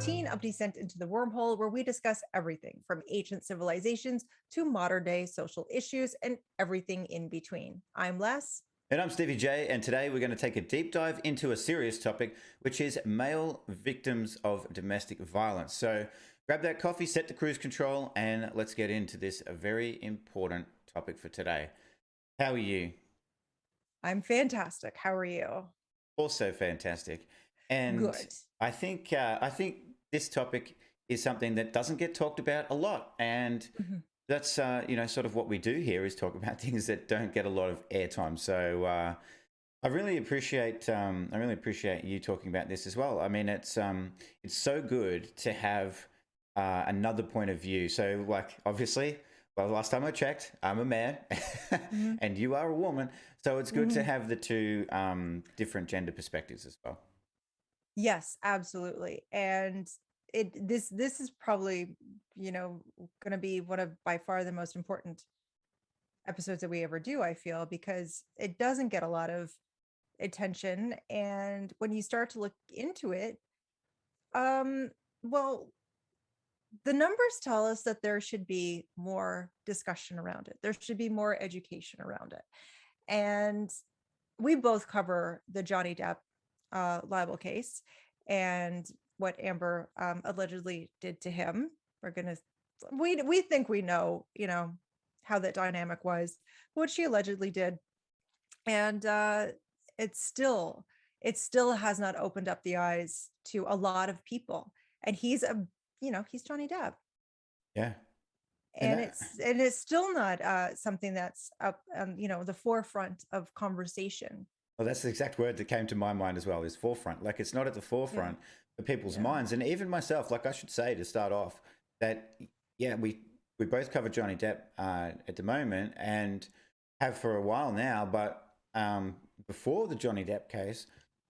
13 of Descent into the Wormhole, where we discuss everything from ancient civilizations to modern day social issues and everything in between. I'm Les. And I'm Stevie J, and today we're going to take a deep dive into a serious topic, which is male victims of domestic violence. So grab that coffee, set the cruise control, and let's get into this very important topic for today. How are you? I'm fantastic. How are you? Also fantastic. And Good. I think this topic is something that doesn't get talked about a lot, and Mhm. that's sort of what we do here is talk about things that don't get a lot of airtime. So I really appreciate you talking about this as well. I mean, it's so good to have another point of view. So, like, obviously, well, last time I checked, I'm a man, Mhm. and you are a woman. So it's good to Mhm. have the two different gender perspectives as well. Yes, absolutely. And this is probably, going to be one of by far the most important episodes that we ever do, I feel, because it doesn't get a lot of attention. And when you start to look into it, um, well, the numbers tell us that there should be more discussion around it. There should be more education around it. And we both cover the Johnny Depp libel case and what Amber allegedly did to him. We're gonna we think we know, how that dynamic was, what she allegedly did, and it's still it still has not opened up the eyes to a lot of people. And he's Johnny Depp, Yeah, and and it's still not something that's up the forefront of conversation. well, that's the exact word that came to my mind as well, is forefront. Like, it's not at the Yeah, forefront of people's yeah. minds. And even myself, like, I should say to start off that, yeah, we both cover Johnny Depp at the moment and have for a while now. But before the Johnny Depp case,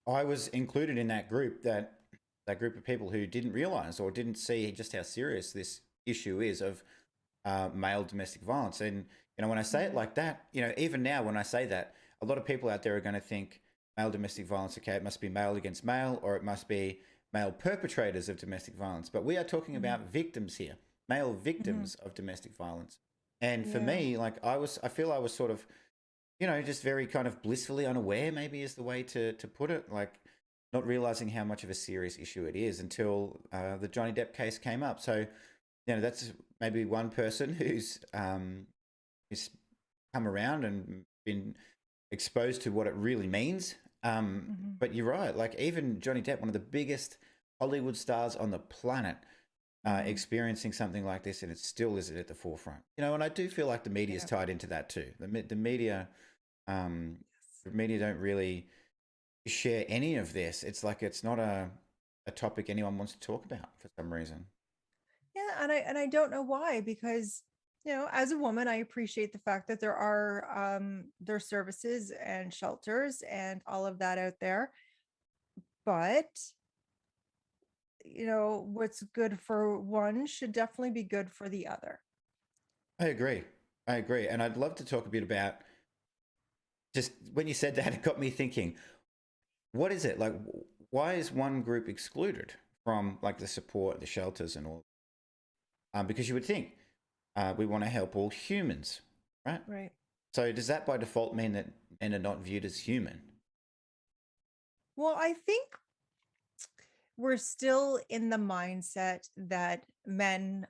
I was included in that group of people who didn't realize or didn't see just how serious this issue is of male domestic violence. And, when I say it Mhm. like that, even now when I say that, a lot of people out there are going to think male domestic violence, okay, it must be male against male, or it must be male perpetrators of domestic violence. But we are talking Mhm. about victims here, male Mhm. victims of domestic violence. And for Yeah. me, like, I feel I was sort of, just very kind of blissfully unaware, maybe is the way to put it. Like, not realizing how much of a serious issue it is until the Johnny Depp case came up. So, that's maybe one person who's come around and been exposed to what it really means. Mhm. But you're right. Like, even Johnny Depp, one of the biggest Hollywood stars on the planet, Mhm. experiencing something like this, and it still isn't at the forefront. And I do feel like the media is Yeah. tied into that too. The media, um, Yes. the media don't really share any of this. It's like it's not a topic anyone wants to talk about for some reason. Yeah, and I don't know why, because as a woman, I appreciate the fact that there are services and shelters and all of that out there. But what's good for one should definitely be good for the other. I agree. I agree, and I'd love to talk a bit about just when you said that, it got me thinking. What is it like? Why is one group excluded from like the support, the shelters, and all? Because you would think we want to help all humans, right? Right. So does that by default mean that men are not viewed as human? Well, I think we're still in the mindset that men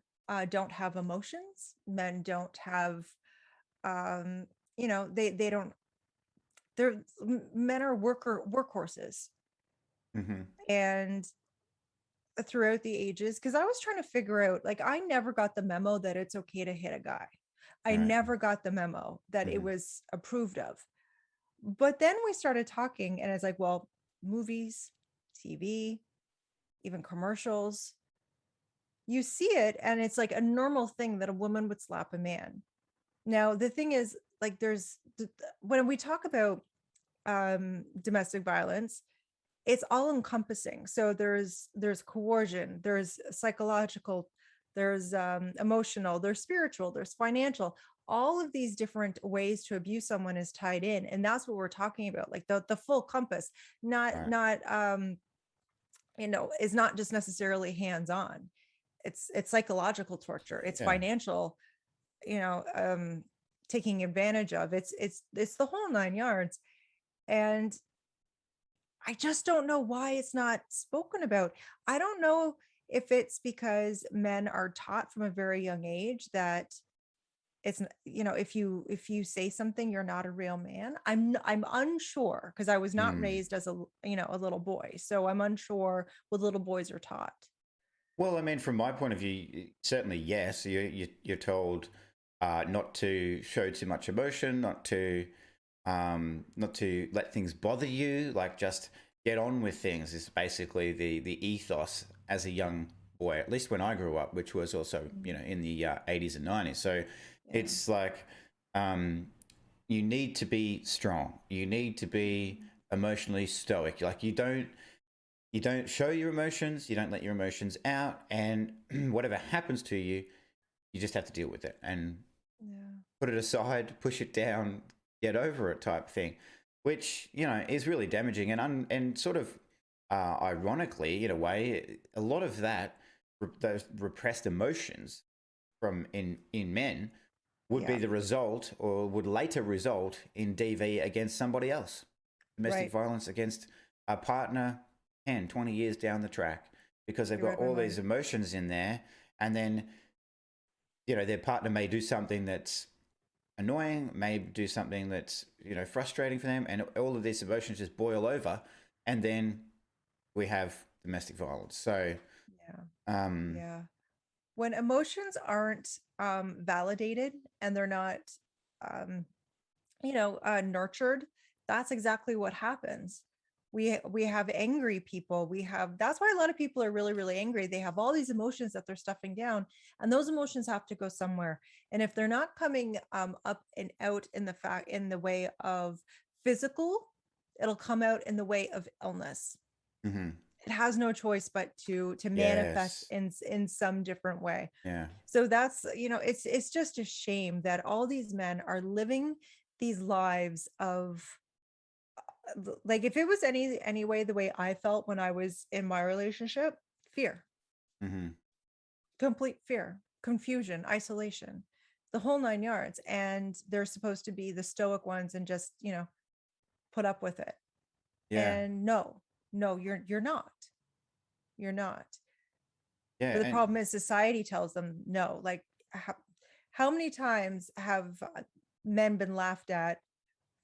don't have emotions. Men don't have, um, they don't. Men are workhorses, Mm-hmm. and throughout the ages, because I was trying to figure out, like, I never got the memo that it's okay to hit a guy. I Right. never got the memo that it Mm-hmm. was approved of. But then we started talking, and it's like, well, movies, TV, even commercials, you see it, and it's like a normal thing that a woman would slap a man. Now, the thing is, like, when we talk about domestic violence, it's all encompassing. So there's coercion, there's psychological, there's emotional, there's spiritual, there's financial. All of these different ways to abuse someone is tied in, and that's what we're talking about, like the full compass, not Right. not is not just necessarily hands-on. It's psychological torture, it's Yeah. financial, taking advantage of, it's the whole nine yards. And I just don't know why it's not spoken about. I don't know if it's because men are taught from a very young age that if you say something, you're not a real man. I'm unsure, because I was not Mm. raised as a little boy, so I'm unsure what little boys are taught. Well, I mean, from my point of view, certainly yes. You're told not to show too much emotion, not to let things bother you, like just get on with things. Is basically the ethos as a young boy, at least when I grew up, which was also in the 80s and 90s. So Yeah. it's like you need to be strong. You need to be emotionally stoic. Like you don't show your emotions, you don't let your emotions out, and whatever happens to you, you just have to deal with it and Yeah. put it aside, push it down, get over it, type thing, which is really damaging and sort of ironically, in a way, a lot of those repressed emotions from in men would be Yeah. the result, or would later result in DV against somebody else, domestic Right. violence against a partner 10, 20 years down the track, because they've You got read my all mind. these emotions in there. And then, their partner may do something that's annoying, may do something that's, frustrating for them. And all of these emotions just boil over. And then we have domestic violence. So, Yeah. um, Yeah. When emotions aren't validated, and they're not um nurtured, that's exactly what happens. We have angry people. That's why a lot of people are really, really angry. They have all these emotions that they're stuffing down, and those emotions have to go somewhere. And if they're not coming up and out in the way of physical, it'll come out in the way of illness. mhm. It has no choice but to manifest Yes. in some different way. Yeah. So that's, it's just a shame that all these men are living these lives of, like, if it was any way the way I felt when I was in my relationship, fear, Hmm. complete fear, confusion, isolation, the whole nine yards. And they're supposed to be the stoic ones and just, put up with it. Yeah. And no, you're not. You're not. Yeah. But the And problem is society tells them no. Like, how many times have men been laughed at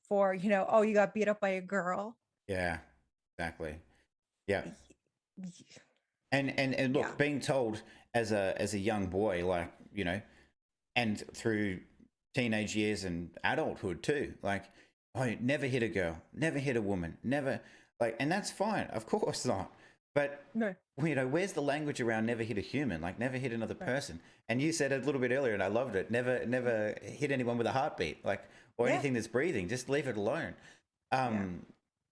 for, oh, you got beat up by a girl? yeah, exactly. Yeah. Y- And Yeah. look, being told as a young boy, like, and through teenage years and adulthood too, like, oh, never hit a girl, never hit a woman, never, like, and that's fine, of course not. But No. where's the language around never hit a human, like never hit another Right. person? And you said it a little bit earlier, and I loved it. Never hit anyone with a heartbeat, like, or Yeah. anything that's breathing. Just leave it alone. Yeah. Um,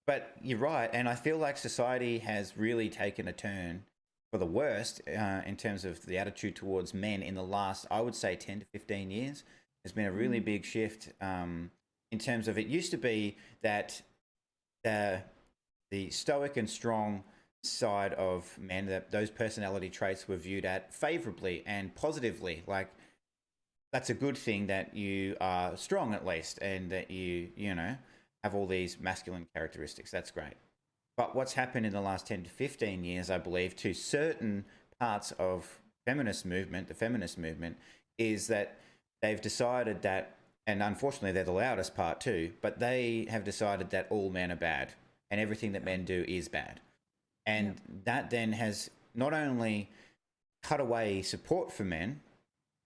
but you're right, and I feel like society has really taken a turn for the worst in terms of the attitude towards men in the last, I would say, 10 to 15 years. There's been a really Mhm. big shift in terms of, it used to be that the stoic and strong side of men, that those personality traits were viewed at favorably and positively. Like, that's a good thing that you are strong, at least, and that you have all these masculine characteristics. That's great. But what's happened in the last 10 to 15 years, I believe, to certain parts of the feminist movement, is that they've decided that, and unfortunately they're the loudest part too, but they have decided that all men are bad and everything that Yeah. men do is bad. Yeah. And that then has not only cut away support for men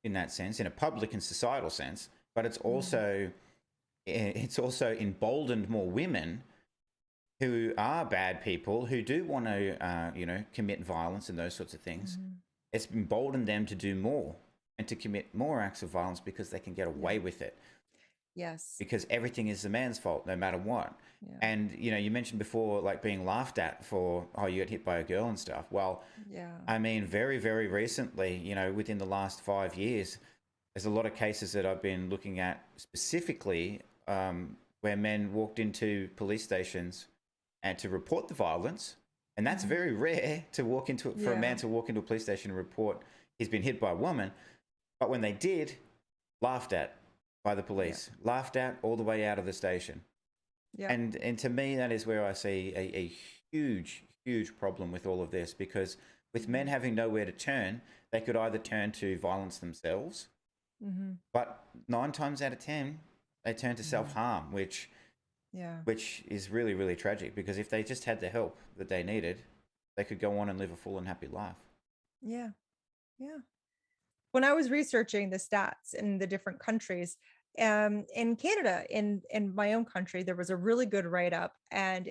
in that sense, in a public and societal sense, but Mhm. it's also emboldened more women who are bad people, who do want to commit violence and those sorts of things. Mhm. It's emboldened them to do more and to commit more acts of violence because they can get Yeah. away with it, Yes. because everything is the man's fault no matter what. Yeah. And you mentioned before, like, being laughed at for, oh, you got hit by a girl and stuff. Well, Yeah. I mean, very, very recently, within the last 5 years, there's a lot of cases that I've been looking at specifically, where men walked into police stations and to report the violence, And that's very rare to walk into for a man to walk into a police station and report he's been hit by a woman. But when they did, laughed at by the police, laughed at all the way out of the station. Yeah. And to me, that is where I see a huge, huge problem with all of this, because with men having nowhere to turn, they could either turn to violence themselves, but 9 times out of 10, they turn to self-harm, which is really, really tragic, because if they just had the help that they needed, they could go on and live a full and happy life. Yeah. Yeah. When I was researching the stats in the different countries, in Canada, in my own country, there was a really good write-up, and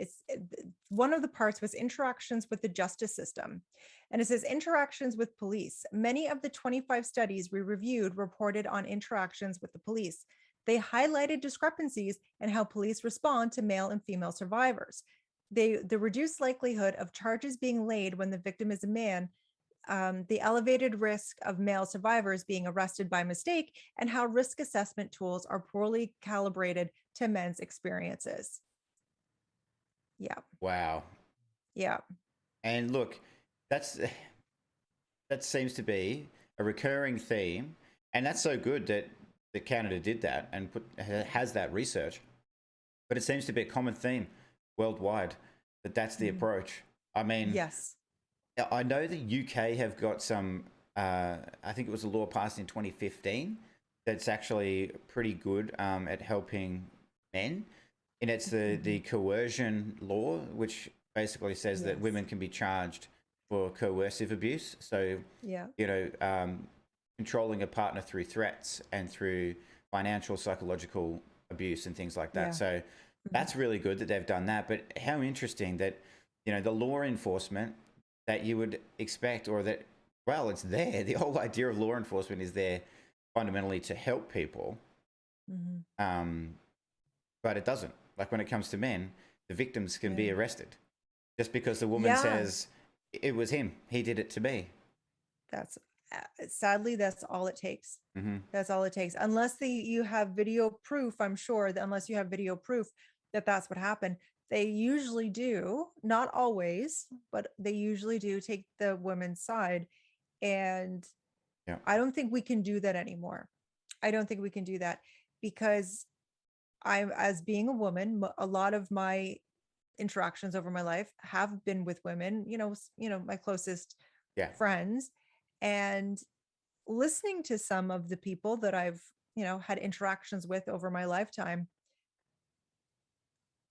one of the parts was interactions with the justice system. And it says interactions with police. Many of the 25 studies we reviewed reported on interactions with the police. They highlighted discrepancies in how police respond to male and female survivors. The reduced likelihood of charges being laid when the victim is a man, the elevated risk of male survivors being arrested by mistake, and how risk assessment tools are poorly calibrated to men's experiences. Yeah. Wow. Yeah. And look, that seems to be a recurring theme, and that's so good that Canada did that and has that research. But it seems to be a common theme worldwide that's the approach. I mean, yes. I know the UK have got some, I think it was a law passed in 2015 that's actually pretty good at helping men. And it's the coercion law, which basically says that women can be charged for coercive abuse. So, controlling a partner through threats and through financial, psychological abuse and things like that. Yeah. So that's really good that they've done that. But how interesting that, the law enforcement that you would expect, or that, well, it's there. The whole idea of law enforcement is there fundamentally to help people. But it doesn't. Like when it comes to men, the victims can be arrested just because the woman says, it was him. He did it to me. That's sadly, that's all it takes. That's all it takes. Unless you have video proof, I'm sure that unless you have video proof that that's what happened, they usually do, not always, but they usually do take the women's side. And I don't think we can do that anymore. I don't think we can do that, because as being a woman, a lot of my interactions over my life have been with women, my closest friends, and listening to some of the people that I've, had interactions with over my lifetime,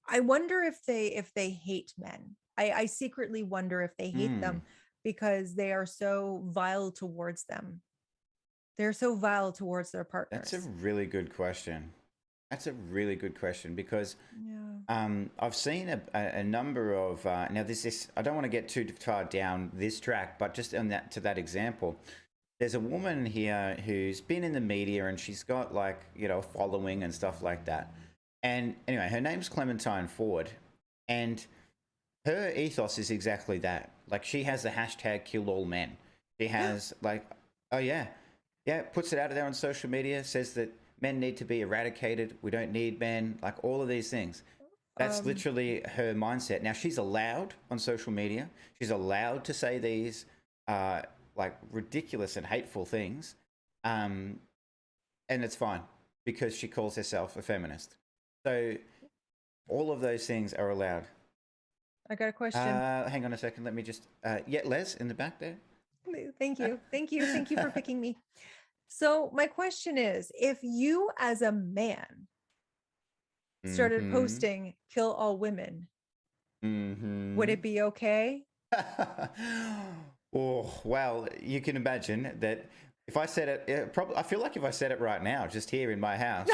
I wonder if they hate men. I secretly wonder if they hate them because they are so vile towards them. They're so vile towards their partners. That's a really good question. Because I've seen a number of now this I don't want to get too far down this track, but just on that example, there's a woman here who's been in the media and she's got like a following and stuff like that. And anyway, her name's Clementine Ford, and her ethos is exactly that. Like, she has the hashtag kill all men. She has puts it out there on social media, says that men need to be eradicated. We don't need men, like all of these things. That's literally her mindset. Now, she's allowed on social media. She's allowed to say these like ridiculous and hateful things. And it's fine because she calls herself a feminist. So all of those things are allowed. I got a question. Hang on a second. Let me just, Les in the back there. Thank you. Thank you for picking me. So my question is, if you as a man started posting kill all women, would it be okay? Oh, well, you can imagine that if I said it, I feel like if I said it right now, just here in my house,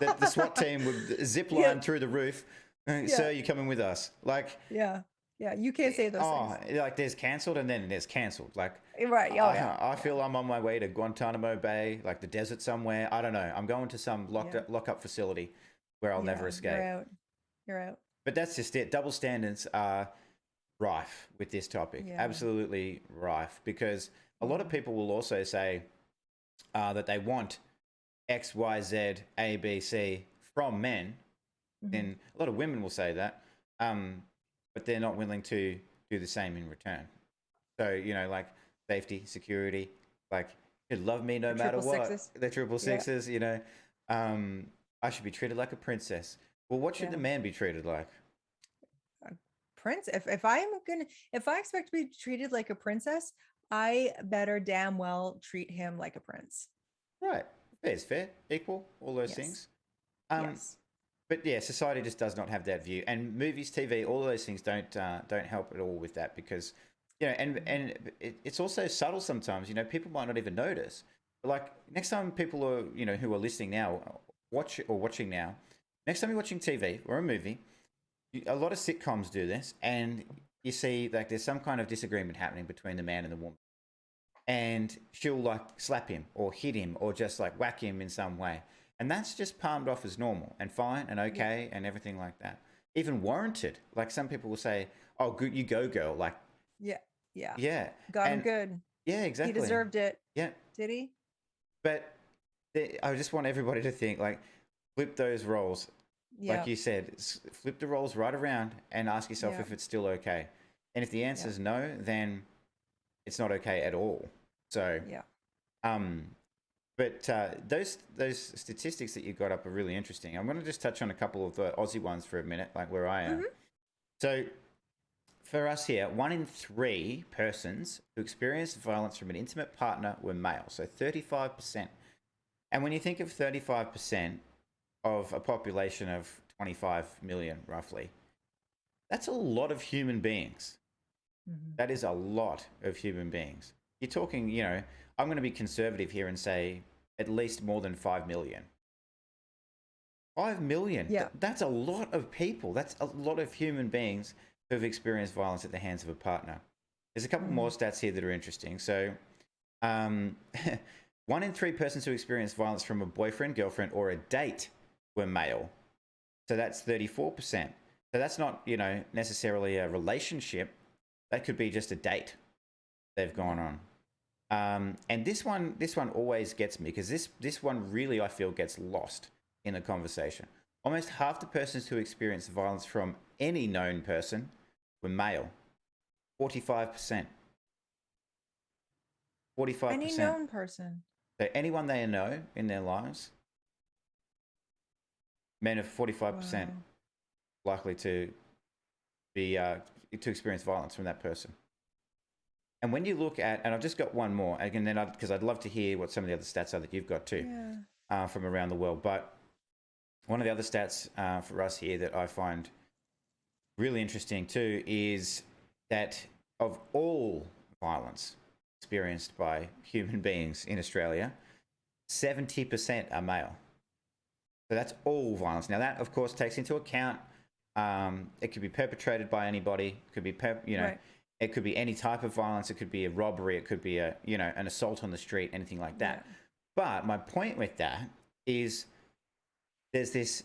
that the SWAT team would zip line through the roof. Sir, you're coming with us. Like, you can't say those things. Like there's cancelled and then there's cancelled. Like, right. I feel I'm on my way to Guantanamo Bay, like the desert somewhere. I don't know. I'm going to some lock-up facility where I'll never escape. You're out. But that's just it. Double standards are rife with this topic. Absolutely rife, because a lot of people will also say that they want X, Y, Z, A, B, C from men. And a lot of women will say that, but they're not willing to do the same in return. So, like safety, security, like you'd love me no The matter triple what. sixes. The triple Yeah. sixes, I should be treated like a princess. Well, what should the Yeah. man be treated like? A prince. If I expect to be treated like a princess, I better damn well treat him like a prince. Right. Fair is fair, equal, all those Yes. things. Um, Yes. but yeah, society just does not have that view, and movies, TV, all of those things don't help at all with that because it's also subtle sometimes. People might not even notice. But like next time people are who are listening now, watching now, next time you're watching TV or a movie, a lot of sitcoms do this, and you see like there's some kind of disagreement happening between the man and the woman, and she'll like slap him or hit him or just like whack him in some way. And that's just palmed off as normal and fine and Yeah. okay and everything like that. Even warranted. Like some people will say, oh, good, you go, girl. Like, Yeah. Yeah. yeah. Got him And good. yeah, He exactly. deserved it. Yeah. Did he? But I just want everybody to think like, flip those roles. Yeah. Like you said, flip the roles right around and ask yourself Yeah. if it's still okay. And if the answer Yeah. is no, then it's not okay at all. So, Yeah. um, but those statistics that you got up are really interesting. I'm going to just touch on a couple of the Aussie ones for a minute, like where I am. Mhm. So for us here, 1 in 3 persons who experienced violence from an intimate partner were male. So 35%. And when you think of 35% of a population of 25 million, roughly, that's a lot of human beings. Mhm. That is a lot of human beings. You're talking, I'm going to be conservative here and say at least more than 5 million. 5 million. Yeah. That's a lot of people. That's a lot of human beings who have experienced violence at the hands of a partner. There's a couple more stats here that are interesting. So, 1 in 3 persons who experience violence from a boyfriend, girlfriend, or a date were male. So that's 34%. So that's not, necessarily a relationship. That could be just a date they've gone on. And this one always gets me because this one really I feel gets lost in the conversation. Almost half the persons who experienced violence from any known person were male. 45%. 45%. Any known person. So anyone they know in their lives, men are 45% Wow. likely to be to experience violence from that person. And when you look at, and I've just got one more, again, then because I'd love to hear what some of the other stats are that you've got too, from around the world. But one of the other stats for us here that I find really interesting too is that of all violence experienced by human beings in Australia, 70% are male. So that's all violence. Now that, of course, takes into account it could be perpetrated by anybody. It could be, Right. it could be any type of violence. It could be a robbery. It could be an assault on the street, anything like that. Yeah. But my point with that is there's this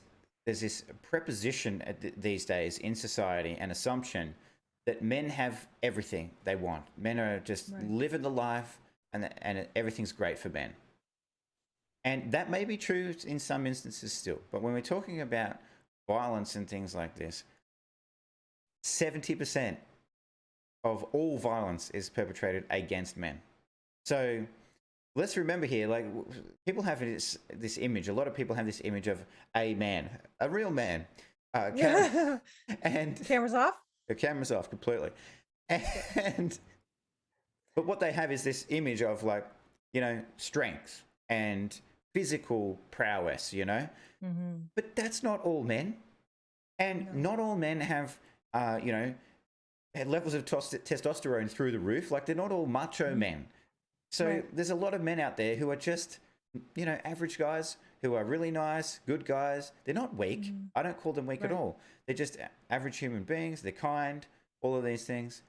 preposition these days in society, an assumption that men have everything they want. Men are just Right. living the life, and everything's great for men. And that may be true in some instances still. But when we're talking about violence and things like this, 70% of all violence is perpetrated against men. So let's remember here, like people have this image. A lot of people have this image of a man, a real man, and Cameras off. the camera's off completely. And but what they have is this image of like, strength and physical prowess, Mm-hmm. But that's not all men. And not all men have, had levels of testosterone through the roof. Like they're not all macho men. So Right. there's a lot of men out there who are just, average guys who are really nice, good guys. They're not weak. I don't call them weak at Right. all. They're just average human beings. They're kind, all of these things.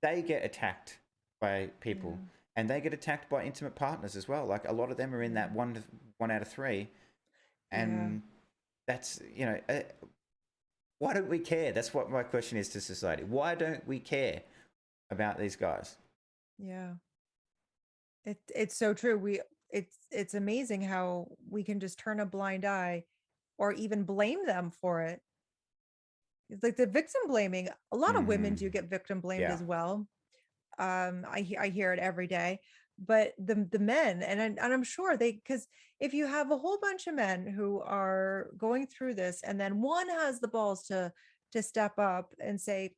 They get attacked by people and they get attacked by intimate partners as well. Like a lot of them are in that one out of 3. And that's, why don't we care? That's what my question is to society. Why don't we care about these guys? Yeah. It's so true. It's amazing how we can just turn a blind eye or even blame them for it. It's like the victim blaming. A lot of women Mm, do get victim blamed yeah. as well. I hear it every day. But the men, and I'm sure they, because if you have a whole bunch of men who are going through this, and then one has the balls to step up and say,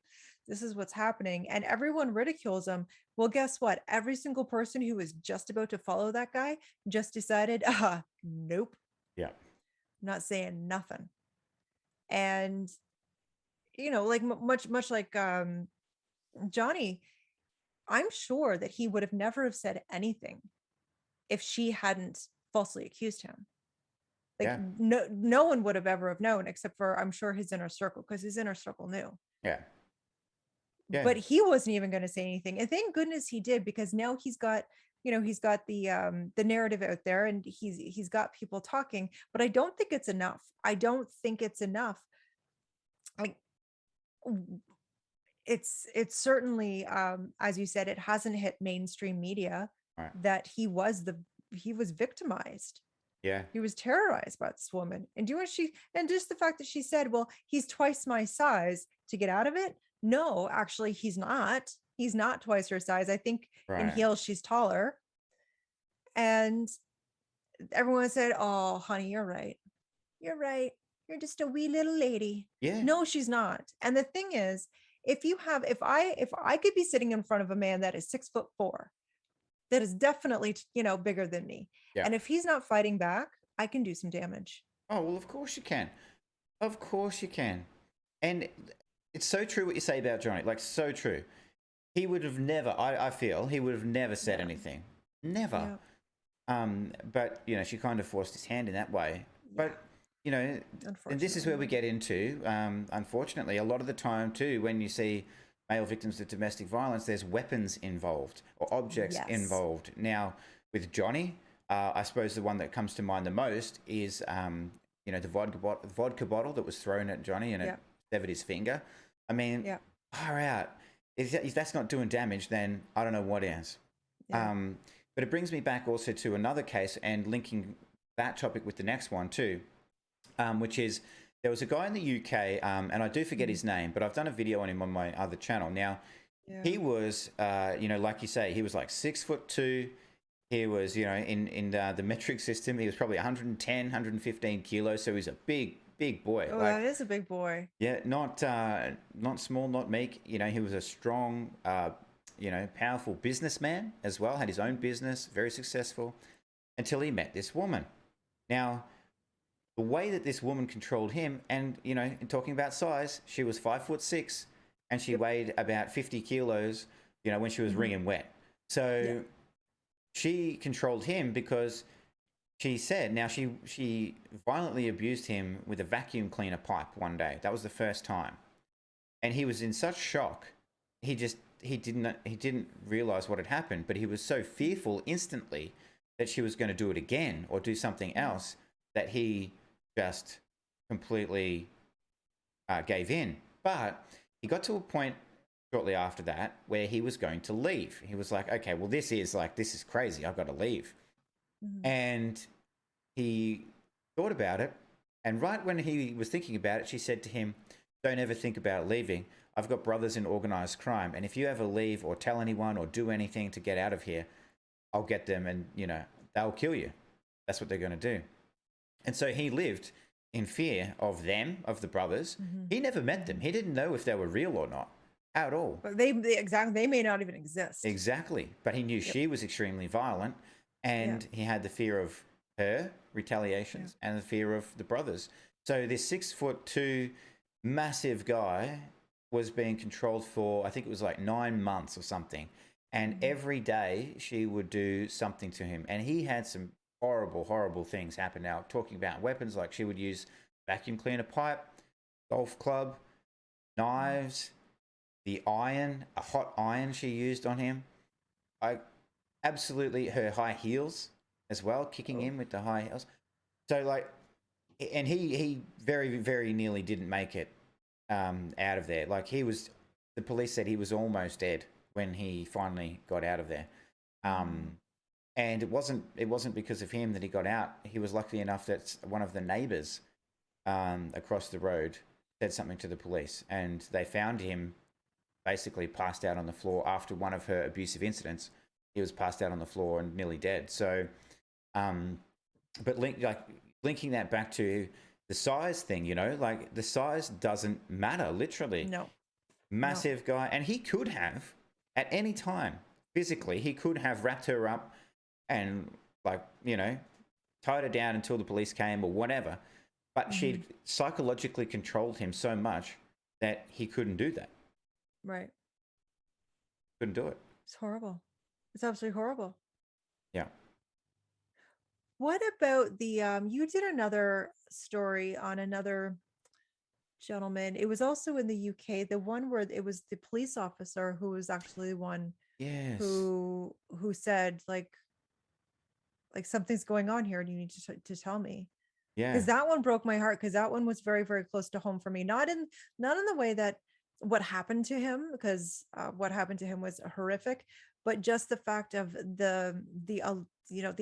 this is what's happening, and everyone ridicules them. Well, guess what? Every single person who was just about to follow that guy just decided, nope, Yeah. not saying nothing. And like much like Johnny, I'm sure that he would have never have said anything if she hadn't falsely accused him. Like Yeah. no one would have ever have known, except for, I'm sure, his inner circle, because his inner circle knew. Yeah. Yeah. But he wasn't even going to say anything, and thank goodness he did, because now he's got the narrative out there, and he's got people talking. But I don't think it's enough. I don't think it's enough. Like, it's certainly, as you said, it hasn't hit mainstream media Right. that he was victimized. Yeah. He was terrorized by this woman. And and just the fact that she said, well, he's twice my size, to get out of it. No, actually, he's not twice her size. I think in Right. heels she's taller. And everyone said, oh honey, you're right, you're right, you're just a wee little lady. Yeah. No, she's not. And the thing is, if I could be sitting in front of a man that is 6'4", that is definitely bigger than me, Yeah. and if he's not fighting back, I can do some damage. Oh, well, of course you can. Of course you can. And it's so true what you say about Johnny. Like, so true. He would have never, I feel, he would have never said Yeah. anything. Never. Yeah. But, she kind of forced his hand in that way. Yeah. But, and this is where we get into, unfortunately, a lot of the time, too, when you see male victims of domestic violence, there's weapons involved or objects Yes. involved. Now, with Johnny, I suppose the one that comes to mind the most is, the vodka bottle that was thrown at Johnny and Yeah. it severed his finger. I mean, Yeah. far out. If that's not doing damage, then I don't know what is. Yeah. But it brings me back also to another case, and linking that topic with the next one too, which is there was a guy in the UK, and I do forget his name, but I've done a video on him on my other channel. Now, Yeah. he was, like you say, he was like 6'2". He was, in the metric system, he was probably 110, 115 kilos. So he's a big boy. Oh, Like, that is a big boy. yeah, not small, not meek. He was a strong, powerful businessman as well. Had his own business, very successful, until he met this woman. Now, the way that this woman controlled him, and in talking about size, she was 5'6", and she weighed about 50 kilos. When she was wringing wet. So she controlled him because she said, now she violently abused him with a vacuum cleaner pipe one day. That was the first time. And he was in such shock. He didn't realize what had happened, but he was so fearful instantly that she was going to do it again or do something else that he just completely gave in. But he got to a point shortly after that where he was going to leave. He was like, okay, well, this is crazy. I've got to leave. And he thought about it. And right when he was thinking about it, she said to him, don't ever think about leaving. I've got brothers in organized crime. And if you ever leave or tell anyone or do anything to get out of here, I'll get them and, they'll kill you. That's what they're going to do. And so he lived in fear of them, of the brothers. He never met them. He didn't know if they were real or not at all. But they may not even exist. Exactly. But he knew she was extremely violent, and he had the fear of her retaliations and the fear of the brothers. So this 6'2" massive guy was being controlled for, I think it was like 9 months or something. And every day she would do something to him. And he had some horrible, horrible things happen. Now, talking about weapons, like she would use vacuum cleaner pipe, golf club, knives, the iron, a hot iron she used on him. Absolutely, her high heels as well, kicking in with the high heels. So and he very, very nearly didn't make it out of there. Like the police said he was almost dead when he finally got out of there. And it wasn't because of him that he got out. He was lucky enough that one of the neighbors across the road said something to the police, and they found him basically passed out on the floor after one of her abusive incidents. He was passed out on the floor and nearly dead. So, um, but linking that back to the size thing, like the size doesn't matter. Literally, No, no. massive guy, and he could have at any time physically, he could have wrapped her up and like tied her down until the police came or whatever. But she'd psychologically controlled him so much that he couldn't do that. Right. Couldn't do it. It's horrible. It's absolutely horrible. Yeah. What about the you did another story on another gentleman. It was also in the UK, the one where it was the police officer who was actually the one Yes. who said like something's going on here and you need to tell me. Yeah. Because that one broke my heart, because that one was very, very close to home for me. Not in the way that what happened to him, because what happened to him was horrific, but just the fact of the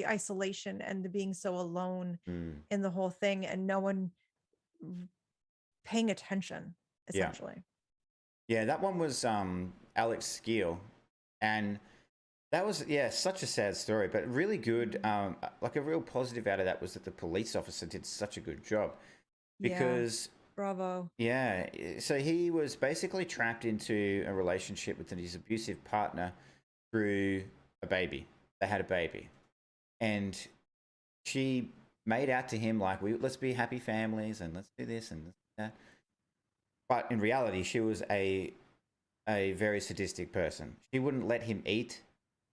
isolation and the being so alone Mm. in the whole thing, and no one paying attention, Yeah. essentially. Yeah. That one was Alex Skeel, and that was such a sad story, but really good. Like a real positive out of that was that the police officer did such a good job Yeah, because bravo. yeah, so he was basically trapped into a relationship with his abusive partner through a baby. They had a baby, and she made out to him like, let's be happy families and let's do this and that. But in reality, she was a very sadistic person. She wouldn't let him eat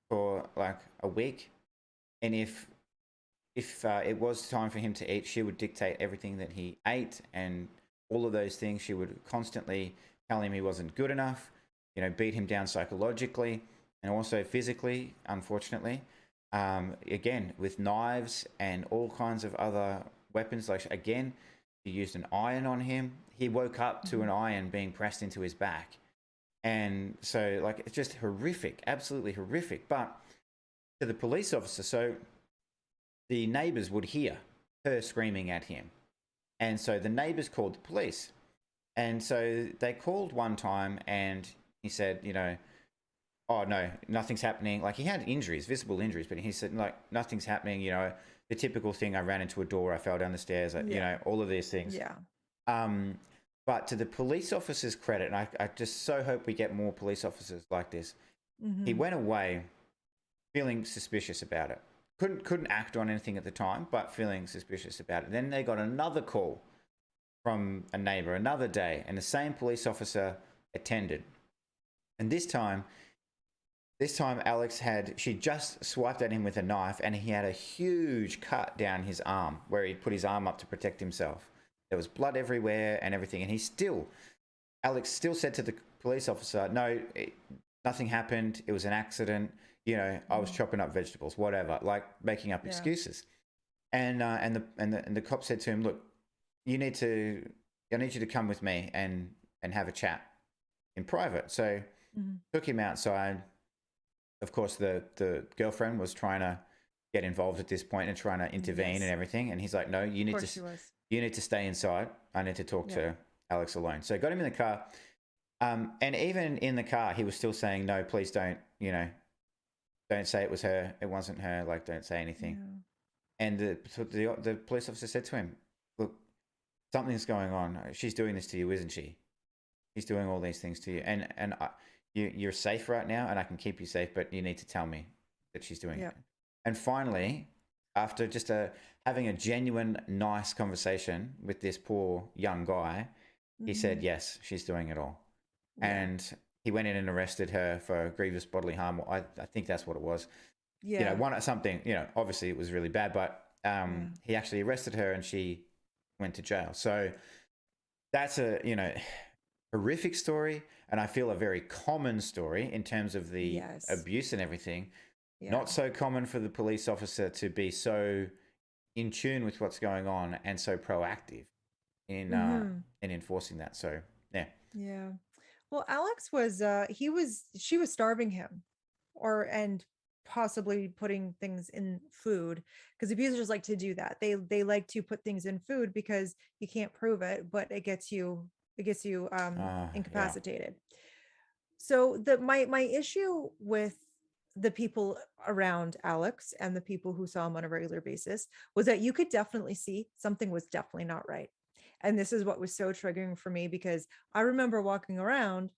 for like a week, and if it was time for him to eat, she would dictate everything that he ate and all of those things. She would constantly tell him he wasn't good enough, beat him down psychologically and also physically, unfortunately. Again, with knives and all kinds of other weapons. Like, again, she used an iron on him. He woke up to an iron being pressed into his back. And so, like, it's just horrific, absolutely horrific. But to the police officer, so the neighbors would hear her screaming at him. And so the neighbors called the police. And so they called one time and he said, oh, no, nothing's happening. Like, he had injuries, visible injuries, but he said, like, nothing's happening. The typical thing, I ran into a door, I fell down the stairs, all of these things. Yeah. But to the police officer's credit, and I just so hope we get more police officers like this, he went away feeling suspicious about it. Couldn't act on anything at the time, but feeling suspicious about it. Then they got another call from a neighbor another day, and the same police officer attended. And this time Alex she just swiped at him with a knife, and he had a huge cut down his arm where he put his arm up to protect himself. There was blood everywhere and everything, and Alex still said to the police officer, no, nothing happened, it was an accident, I was chopping up vegetables, whatever, like making up excuses. And the cop said to him, look, I need you to come with me and have a chat in private. So took him outside. Of course, the girlfriend was trying to get involved at this point and trying to intervene and everything. And he's like, no, you need to stay inside. I need to talk to Alex alone. So got him in the car. And even in the car, he was still saying, no, please don't, don't say it was her. It wasn't her. Like, don't say anything. Yeah. And the police officer said to him, look, something's going on. She's doing this to you, isn't she? She's doing all these things to you. And you're safe right now, and I can keep you safe, but you need to tell me that she's doing it. And finally, after just having a genuine, nice conversation with this poor young guy, he said, yes, she's doing it all. Yeah. And he went in and arrested her for grievous bodily harm. I think that's what it was. Yeah. Obviously it was really bad, but he actually arrested her and she went to jail. So that's a, horrific story. And I feel a very common story in terms of the abuse and everything. Yeah. Not so common for the police officer to be so in tune with what's going on and so proactive in enforcing that. So, yeah. Yeah. Well, Alex was she was starving him and possibly putting things in food, because abusers like to do that. They like to put things in food because you can't prove it, but it gets you It gets you Yeah. incapacitated. So the my issue with the people around Alex and the people who saw him on a regular basis was that you could definitely see something was definitely not right. And this is what was so triggering for me, because I remember walking around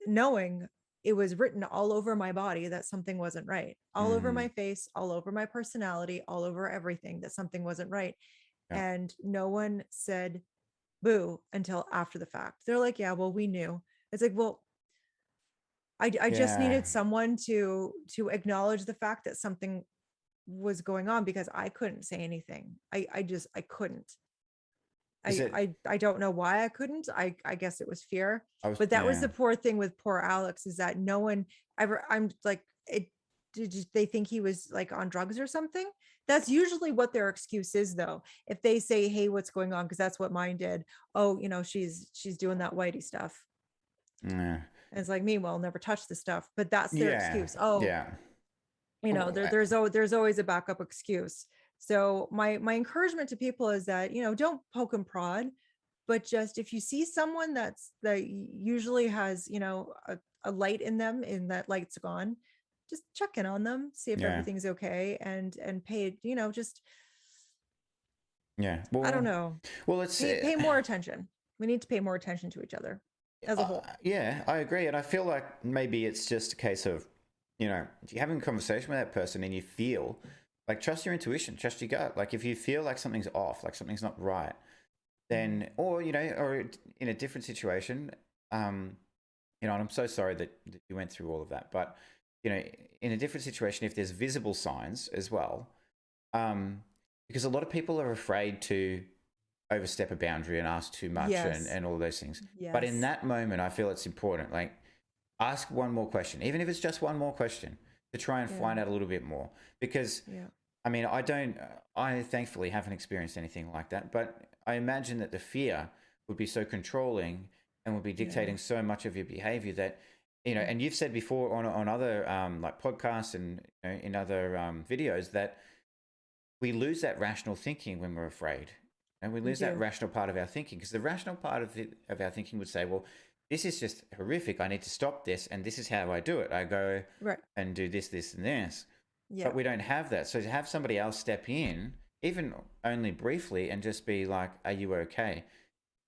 knowing it was written all over my body that something wasn't right, all over Mm, my face, all over my personality, all over everything, that something wasn't right. yeah. And no one said boo until after the fact. They're like, yeah, well, we knew. It's like, well, I just Yeah. needed someone to acknowledge the fact that something was going on, because I couldn't say anything. I couldn't. Is it? I don't know why I couldn't. I guess it was fear. I was. But that was Yeah. the poor thing with poor Alex, is that no one ever, I'm like, it they think he was like on drugs or something? That's usually what their excuse is, though. If they say, hey, what's going on? Because that's what mine did. Oh, she's doing that whitey stuff. Yeah. And it's like, me, well, never touch the stuff. But that's their Yeah. excuse. Oh, Yeah. there's always a backup excuse. So my encouragement to people is that, don't poke and prod, but just if you see someone that usually has, a light in them, and that light's gone, just check in on them, see if Yeah. everything's okay, and pay, just, Yeah. I don't know, Well, it's. pay more attention. We need to pay more attention to each other as a whole. Yeah, I agree, and I feel like maybe it's just a case of, if you're having a conversation with that person and you feel like, trust your intuition, trust your gut. Like if you feel like something's off, like something's not right, then, or in a different situation, and I'm so sorry that you went through all of that, but in a different situation, if there's visible signs as well, because a lot of people are afraid to overstep a boundary and ask too much and, Yes. and all those things. But in Yes. that moment, I feel it's important. Like, ask one more question, even if it's just one more question, to try and Yeah. find out a little bit more. Because, Yeah. I mean, I thankfully haven't experienced anything like that, but I imagine that the fear would be so controlling and would be Yeah. dictating so much of your behavior that, Mm. and you've said before on other like podcasts and in other videos that we lose that rational thinking when we're afraid, and we We lose that do. rational part of our thinking, because the rational part of our thinking would say, well, this is just horrific, I need to stop this, and this is how I do it. I go Right. and do this and this. Yeah. But we don't have that. So to have somebody else step in, even only briefly, and just be like, are you okay?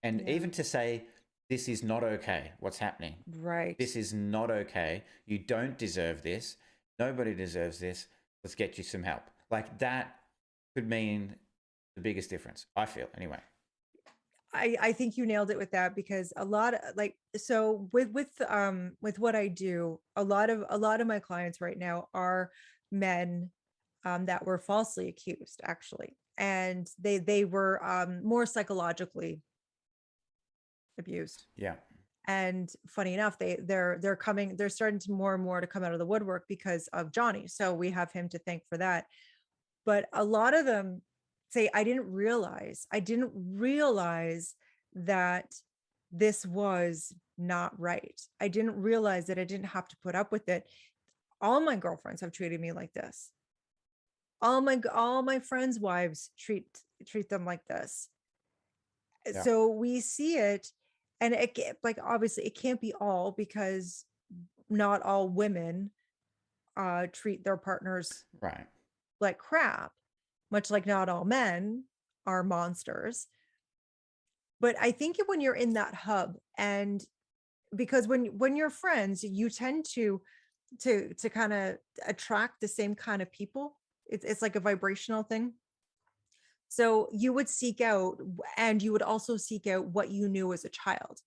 And Yeah. even to say, this is not okay, what's happening, Right. this is not okay, you don't deserve this, nobody deserves this, let's get you some help. Like that could mean the biggest difference, I feel, anyway. I think you nailed it with that, because a lot of, like, so with what I do, a lot of my clients right now are men that were falsely accused, actually, and they were more psychologically abused. Yeah. And funny enough, they're starting to more and more to come out of the woodwork because of Johnny, so we have him to thank for that. But a lot of them say, I didn't realize that this was not right. I didn't realize that I didn't have to put up with it. All my girlfriends have treated me like this. All my friends' wives treat them like this. Yeah. So we see it, and like, obviously it can't be all, because not all women treat their partners Right. like crap, much like not all men are monsters. But I think when you're in that hub, and because when you're friends, you tend to kind of attract the same kind of people. It's like a vibrational thing. So you would seek out, and you would also seek out what you knew as a child.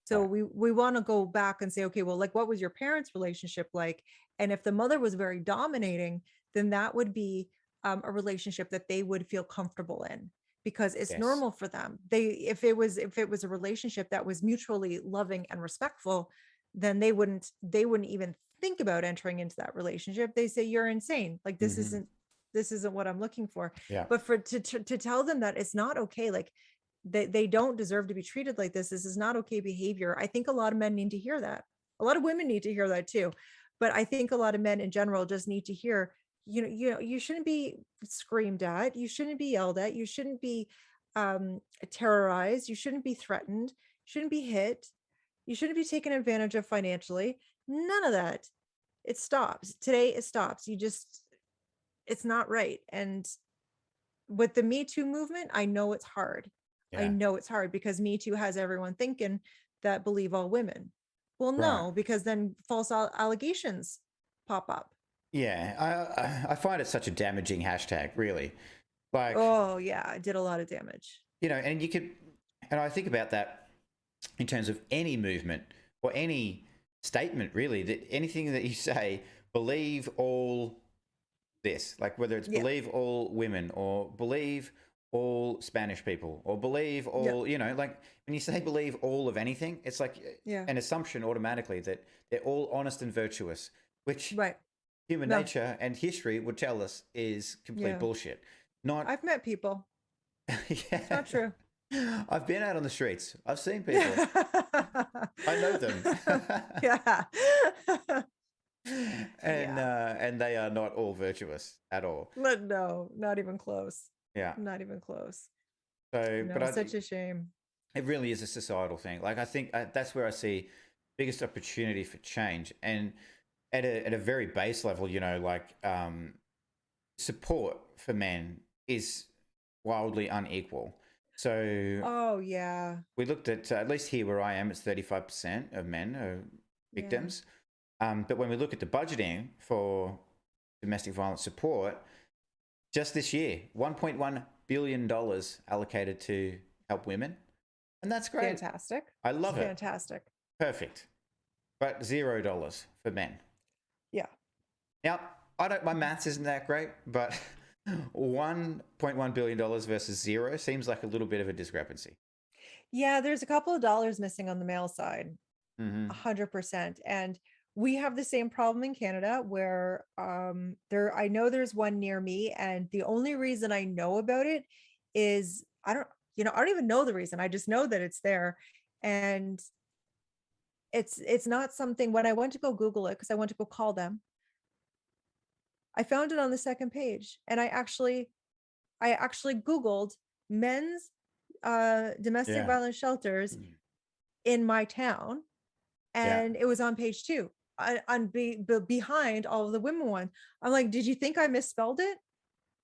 So Right. we want to go back and say, okay, well, like, what was your parents' relationship like? And if the mother was very dominating, then that would be a relationship that they would feel comfortable in, because it's Yes. normal for them. If it was a relationship that was mutually loving and respectful, then they wouldn't even think about entering into that relationship. They say, you're insane. Like, Mm-hmm. this isn't what I'm looking for. Yeah. But to tell them that it's not okay, like, they don't deserve to be treated like this is not okay behavior. I think a lot of men need to hear that. A lot of women need to hear that too. But I think a lot of men in general just need to hear, you shouldn't be screamed at, you shouldn't be yelled at, you shouldn't be terrorized, you shouldn't be threatened. shouldn't be hit. You shouldn't be taken advantage of financially. None of that. It stops. Today it stops. It's not right. And with the Me Too movement, I know it's hard. I Yeah. know it's hard because Me Too has everyone thinking that believe all women. Well, Right. no, because then false allegations pop up. Yeah. I find it such a damaging hashtag, really. Like, Oh, yeah, it did a lot of damage. and you could, and I think about that in terms of any movement or any statement, really, that anything that you say, believe all this, like whether it's Yeah. believe all women or believe all Spanish people or believe Yeah. all, like when you say believe all of anything, it's like Yeah. an assumption automatically that they're all honest and virtuous, which Right. human No. nature and history would tell us is complete Yeah. bullshit. Not, I've met people. It's yeah. not true. I've been out on the streets. I've seen people. Yeah. I know them. Yeah. and Yeah. and they are not all virtuous at all. But no, not even close. Yeah. Not even close. So, but No, such a shame. it really is a societal thing. Like I think that's where I see biggest opportunity for change, and at a very base level, like support for men is wildly unequal. So Oh, yeah. we looked at least here where I am, it's 35% of men are Yeah. victims. But when we look at the budgeting for domestic violence support, just this year, $1.1 billion allocated to help women. And that's great. Fantastic. I love it. Fantastic. Perfect. But $0 for men. Yeah. Now, my maths isn't that great, but $1.1 billion versus zero seems like a little bit of a discrepancy. Yeah, there's a couple of dollars missing on the male side. Mm-hmm. 100%. And we have the same problem in Canada where I know there's one near me, and the only reason I know about it is I don't even know the reason. I just know that it's there. And it's not something. When I went to go Google it, because I went to go call them, I found it on the second page. And I actually Googled men's domestic Yeah. violence shelters in my town, and it was on page 2 behind all of the women ones. I'm like, did you think I misspelled it?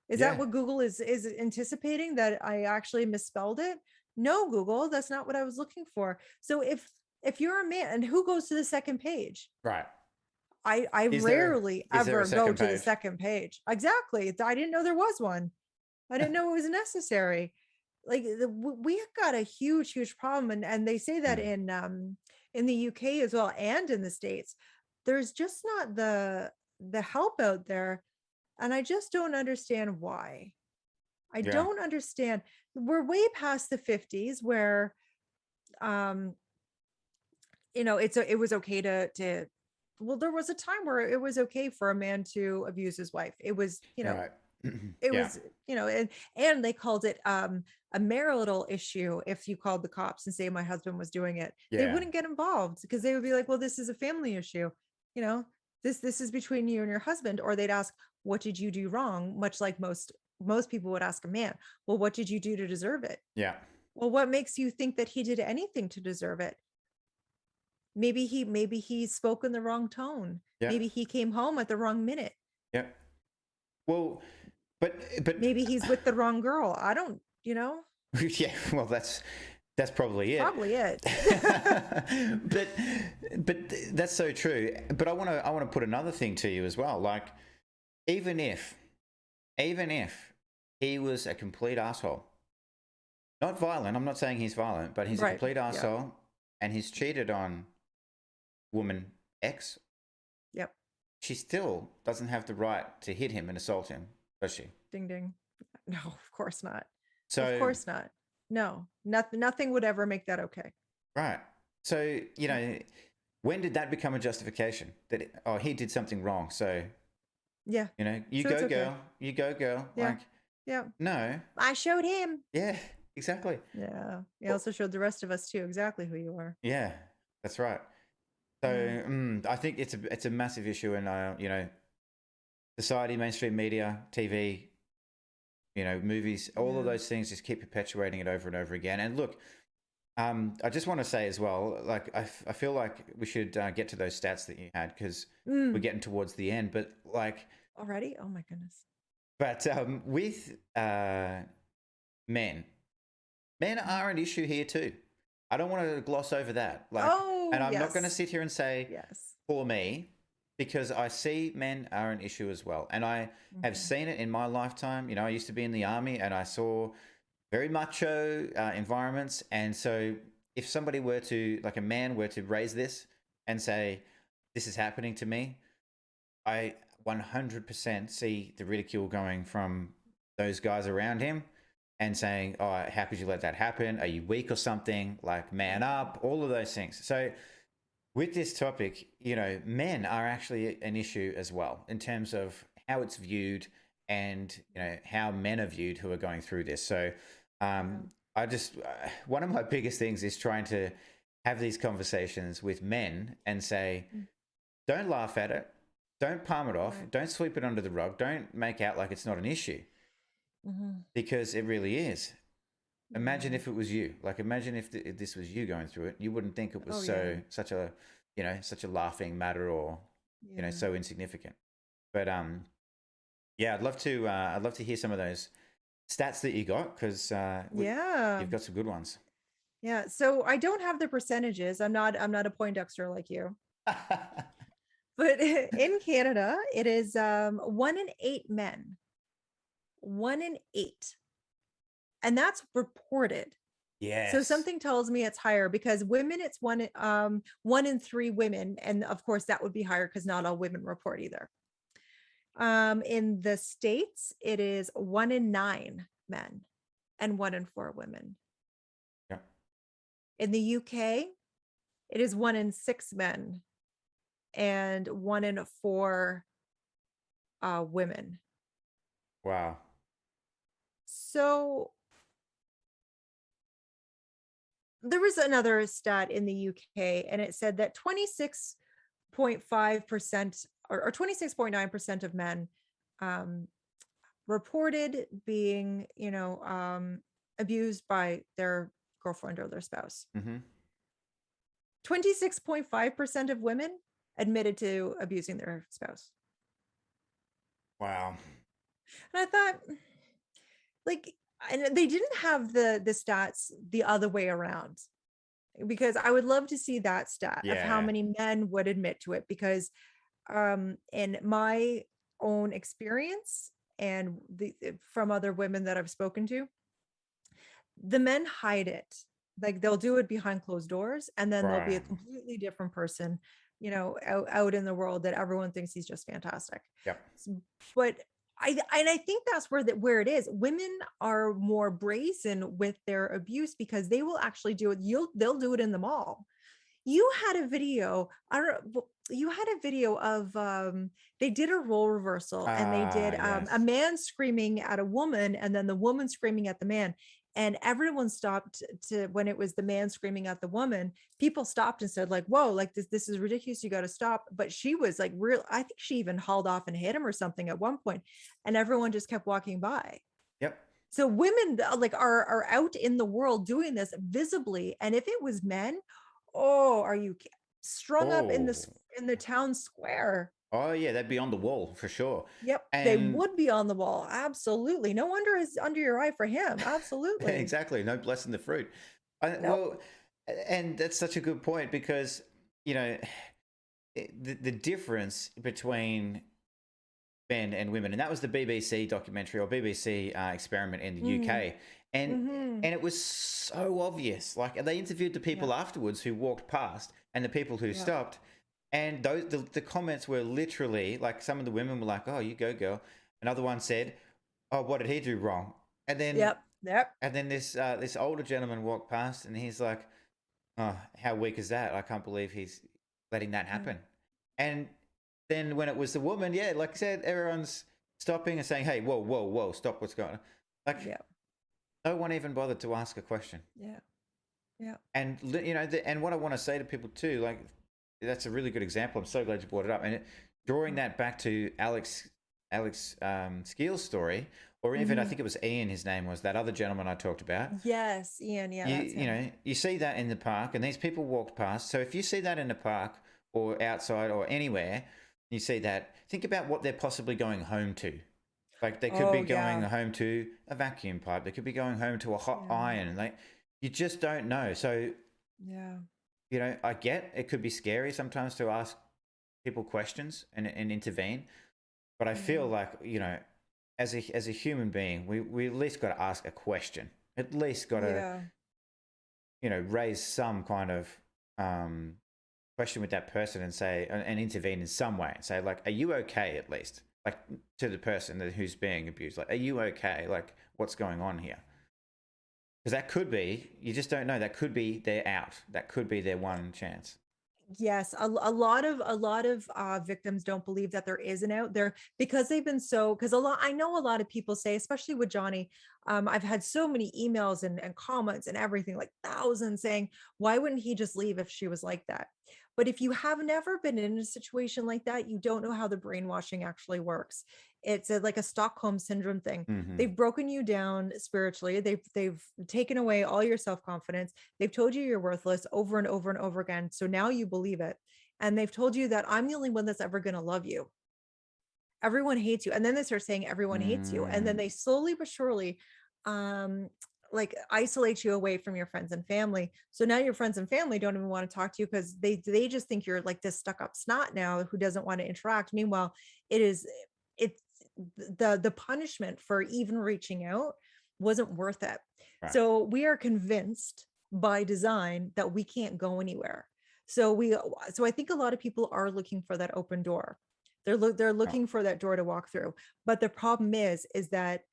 Is that what Google is anticipating, that I actually misspelled it? No, Google, that's not what I was looking for. So if you're a man, and who goes to the second page? Right. I Is there rarely a ever go second to the page? second page. Exactly. I didn't know there was one. I didn't know it was necessary. Like we got a huge problem, and they say that in the UK as well, and in the States, there's just not the help out there, and I just don't understand why. I don't understand. We're way past the 50s where it was okay to well, there was a time where it was okay for a man to abuse his wife. It was, Right. it was, and they called it a marital issue. If you called the cops and say my husband was doing it, they wouldn't get involved, because they would be like, well, this is a family issue. This is between you and your husband. Or they'd ask, what did you do wrong? Much like most people would ask a man, well, what did you do to deserve it? Yeah. Well, what makes you think that he did anything to deserve it? Maybe he spoke in the wrong tone. Yeah. Maybe he came home at the wrong minute. Yeah. Well, but maybe he's with the wrong girl. I don't, yeah, well, that's probably it. Probably it. but that's so true. But I want to put another thing to you as well. Like, even if he was a complete asshole, not violent, I'm not saying he's violent, but he's a complete asshole, and he's cheated on woman X. Yep. She still doesn't have the right to hit him and assault him, does she? Ding ding. No, of course not. So, of course not. No, nothing would ever make that okay. Right. So, when did that become a justification? That he did something wrong, so yeah, you so go girl, you go girl. Yeah. Like, yeah. No, I showed him. Yeah, exactly. Yeah, he also showed the rest of us too exactly who you are. Yeah, that's right. So I think it's a massive issue, and society, mainstream media, TV, movies, all of those things just keep perpetuating it over and over again. And look, I just want to say as well, like I feel like we should get to those stats that you had because we're Mm, getting towards the end. But like, already? Oh my goodness. with men, men Mhm. are an issue here too. I don't want to gloss over that. Like, Oh, and I'm not going to yes. sit here and say Yes. for me because I see men are an issue as well, and I have Mhm. seen it in my lifetime. You know, I used to be in the army, and I saw very macho environments. And so, if somebody were to, like a man were to raise this and say, this is happening to me, I 100% see the ridicule going from those guys around him and saying, oh, how could you let that happen? Are you weak or something? Like, man Mhm. up, all of those things. So, with this topic, you know, men are actually an issue as well in terms of how it's viewed and, you know, how men are viewed who are going through this. So, Yeah. I just, one of my biggest things is trying to have these conversations with men and say, Mm. don't laugh at it, don't palm it off, Right. don't sweep it under the rug, don't make out like it's not an issue Mhm. because it really is. Imagine Yeah. if it was you. Like, imagine if this was you going through it. You wouldn't think it was Oh yeah. such a, you know, such a laughing matter or, you know, Yeah. so insignificant. But yeah, I'd love to hear some of those stats that you got because Yeah. you've got some good ones. Yeah. So I don't have the percentages. I'm not a Poindexter like you. But in Canada, it is 1 in 8 men. 1 in 8. And that's reported. So Yes. something tells me it's higher because women, it's 1 in 3 women. And of course that would be higher because not all women report either. In the States, it is 1 in 9 men and 1 in 4 women. Yeah. In the UK, it is 1 in 6 men and 1 in 4 women. Wow. So there was another stat in the UK, and it said that 26.5% or 26.9% of men um, reported being, abused by their girlfriend or their spouse. Mm-hmm. 26.5% of women admitted to abusing their spouse. Wow. And I thought, like, and they didn't have the stats the other way around, because I would love to see that stat of how Yeah. many men would admit to it, because in my own experience and from other women that I've spoken to, the men hide it. Like, they'll do it behind closed doors, and then there'll be a Right. completely different person, out in the world that everyone thinks he's just fantastic. Yep. But I think that's where it is. Women are more brazen with their abuse because they will actually do it. They'll do it in the mall. You had a video, I don't know, you had a video of they did a role reversal, and they did a Yes. man screaming at a woman and then the woman screaming at the man. And everyone stopped to when it was the man screaming at the woman, people stopped and said, like, whoa, like this is ridiculous, you got to stop. But she was like, real, I think she even hauled off and hit him or something at one point, and everyone just kept walking by. Yep. So women, like, are out in the world doing this visibly, and if it was men, oh, are you strung up in this Oh. in the town square? Oh yeah, they'd be on the wall for sure. Yep, they And would be on the wall. Absolutely. No wonder it's under your eye for him. Absolutely. exactly, no blessing the fruit. Nope. Well, and that's such a good point because, you know, the difference between men and women, and that was the BBC documentary or BBC experiment in the Mm, UK, and mm-hmm. and it was so obvious. Like, they interviewed the people Yep. afterwards who walked past and the people who Yep. stopped, and the comments were literally like, some of the women were like, "Oh, you go, girl," another one said, "Oh, what did he do wrong?" And then Yep. Yep. this older gentleman walked past, and he's like, "Oh, how weak is that? I can't believe he's letting that Yeah. happen." And then when it was the woman, yeah, like I said, everyone's stopping and saying, "Hey, whoa, whoa, whoa, stop! What's going on?" Like, Yep. no one even bothered to ask a question. Yeah. Yeah. And and what I want to say to people too, like, that's a really good example. I'm so glad you brought it up. And drawing that back to Alex Skeel's story, or even I Mhm. think it was Ian, his name was, that other gentleman I talked about. Yes, Ian. Yeah, You that's you him. know, you see that in the park, and these people walked past. So if you see that in the park or outside or anywhere, you see that. Think about what they're possibly going home to. Like they could be Oh, going yeah. home to a vacuum pipe. They could be going home to a hot Yeah. iron. Like you just don't know. So Yeah. I get it could be scary sometimes to ask people questions and intervene, but I feel Yeah. like as a human being, we at least got to ask a question. At least got to Yeah. raise some kind of um, question with that person and say and intervene in some way and say like, are you okay? At least like to the person who's being abused, like, are you okay? Like, what's going on here? Because that could be, you just don't know. That could be their out. That could be their one chance. Yes, a lot of victims don't believe that there is an out there because they've been so because a lot I know a lot of people say, especially with Johnny, I've had so many emails and comments and everything, like thousands saying, why wouldn't he just leave if she was like that? But if you have never been in a situation like that, you don't know how the brainwashing actually works. It's like a Stockholm syndrome thing. Mm-hmm. They've broken you down spiritually. They've taken away all your self-confidence. They've told you you're worthless over and over and over again. So now you believe it. And they've told you that I'm the only one that's ever going to love you. Everyone hates you. And then they start saying everyone hates you. And then Mm, they slowly but surely um like isolate you away from your friends and family. So now your friends and family don't even want to talk to you because they just think you're like this stuck up snot now who doesn't want to interact. Meanwhile, it's the punishment for even reaching out wasn't worth it. right. So we are convinced by design that we can't go anywhere. So I think a lot of people are looking for that open door. They're Oh, looking for that door to walk through. But the problem is that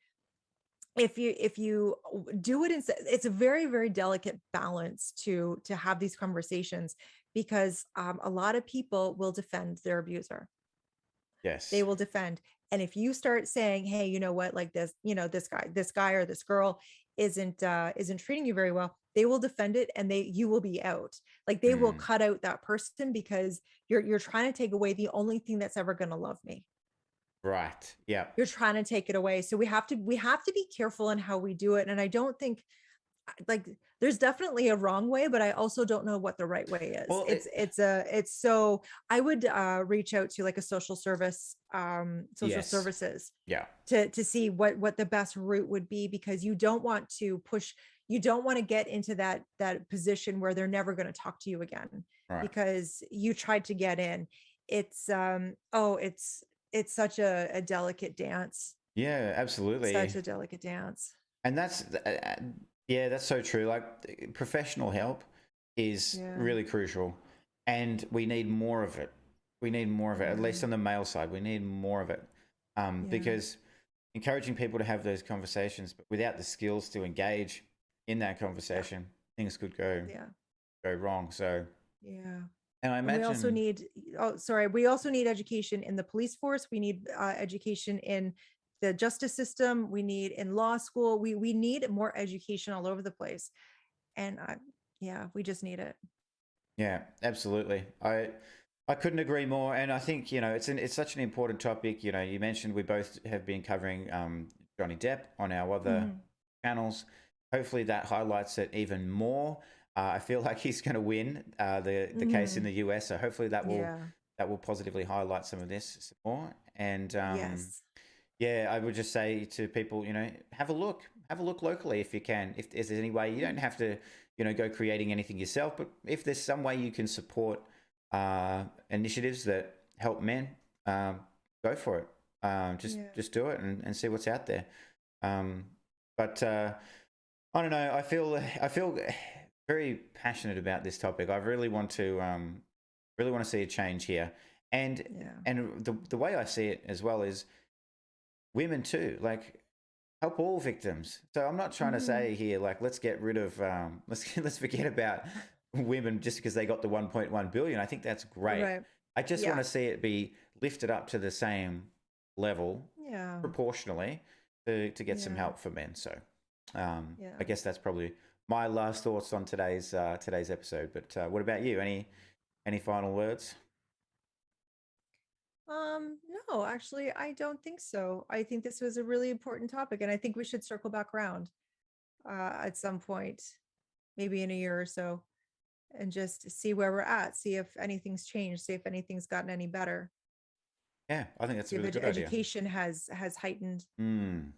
if you do it, it's a very, very delicate balance to have these conversations because a lot of people will defend their abuser. They yes. will defend. And if you start saying, hey, you know what, like this, this guy or this girl isn't treating you very well, they will defend it and you will be out. Like they will Mm, cut out that person because you're trying to take away the only thing that's ever going to love me. right. Yeah. You're trying to take it away. So we have to be careful in how we do it. And I don't think like there's definitely a wrong way, but I also don't know what the right way is. Well, It's so I would reach out to like a social yes. services Yeah. to see what the best route would be because you don't want to get into that position where they're never going to talk to you again Right. because you tried to get in. It's such a delicate dance. Yeah. Such Absolutely. a delicate dance. And yeah, that's so true. Like professional help is Yeah. really crucial, and we need more of it. We need more of it, at Yeah. least on the male side. We need more of it, Yeah. because encouraging people to have those conversations, but without the skills to engage in that Yeah. conversation, things could go Yeah. wrong. So, Yeah. and I And we also imagine, need, oh, sorry, we also need education in the police force. We need education in the justice system. We need in law school. We need more education all over the place. And yeah, we just need it. yeah, absolutely. I couldn't agree more, and I think it's such an important topic. You mentioned we both have been covering Johnny Depp on our other Mhm. channels. Hopefully, that highlights it even more. I feel like he's going to win the case in Mhm. the US, so hopefully Yeah. that will positively highlight some of this some more. And Yes. yeah, I would just say to people, have a look locally if you can. If there's any way, you don't have to, go creating anything yourself, but if there's some way you can support initiatives that help men, go for it. Yeah. Just do it and see what's out there. Um, but I don't know. I feel very passionate about this topic. I really want to see a change here, and Yeah. the way I see it as well is women too. Like help all victims. So I'm not trying to Mhm. say here like let's get rid of let's forget about women just because they got the 1.1 billion. I think that's great. Right. I just want Yeah. to see it be lifted up to the same level Yeah. proportionally to get some Yeah. help for men. So I Yeah. guess that's probably my last thoughts on today's episode. But what about you? Any final words? No, actually, I don't think so. I think this was a really important topic, and I think we should circle back around at some point, maybe in a year or so, and just see where we're at, see if anything's changed, see if anything's gotten any better, Yeah, I think that's see a if really good idea. education has heightened. Mm,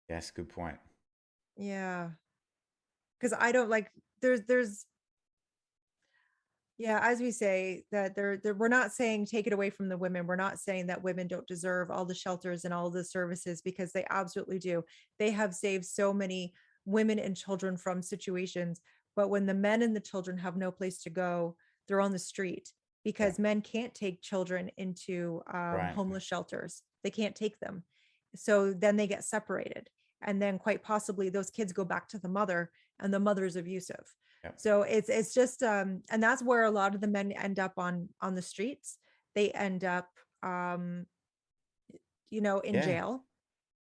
yes, good point. Yeah, because I don't like there's yeah, as we say that we're not saying take it away from the women. We're not saying that women don't deserve all the shelters and all the services, because they absolutely do. They have saved so many women and children from situations. But when the men and the children have no place to go, they're on the street, Yeah, because men can't take children into right. homeless shelters. They can't take them. So then they get separated. And then quite possibly those kids go back to the mother, and the mother's abusive. Yeah, So it's just and that's where a lot of the men end up on the streets. They end up um in yeah. jail,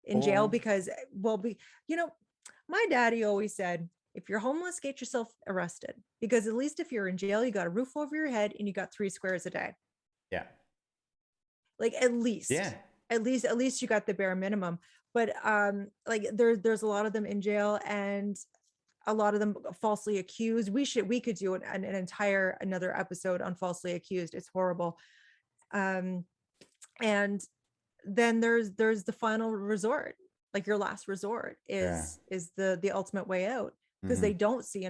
Or because well be you know my daddy always said, if you're homeless, get yourself arrested, because at least if you're in jail, you got a roof over your head and you got 3 squares a day. yeah, Like yeah, at least you got the bare minimum. But like there's a lot of them in jail, and a lot of them falsely accused. We could do an entire another episode on falsely accused. It's horrible. Um, and then there's the final resort, like your last resort yeah. is the ultimate way out, because Hmm. they don't see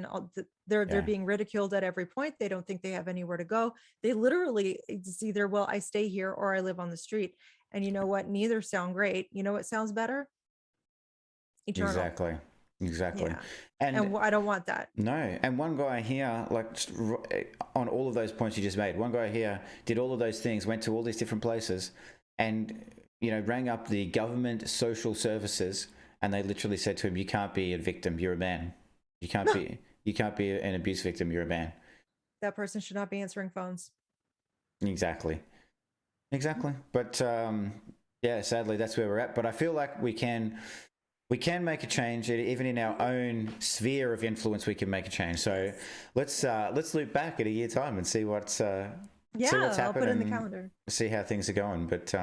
they're Yeah, being ridiculed at every point. They don't think they have anywhere to go. They literally, it's either, well, I stay here or I live on the street. And you know what? Neither sound great. You know what sounds better? Eternal. exactly, exactly. Yeah. And And I don't want that. no, and one guy here, like on all of those points you just made, one guy here did all of those things, went to all these different places, and rang up the government social services, and they literally said to him, "You can't be a victim. You're a man. You can't be. You can't be an abuse victim. You're a man." That person should not be answering phones. Exactly, exactly. But yeah, sadly, that's where we're at. But I feel like we can make a change, even in our own sphere of influence. We can make a change. So let's loop back at a year time and see what's Yeah, I'll happened put it in the and calendar. see how things are going. But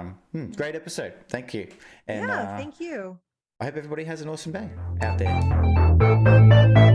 great episode. Thank you, and Yeah, thank you. I hope everybody has an awesome day out there.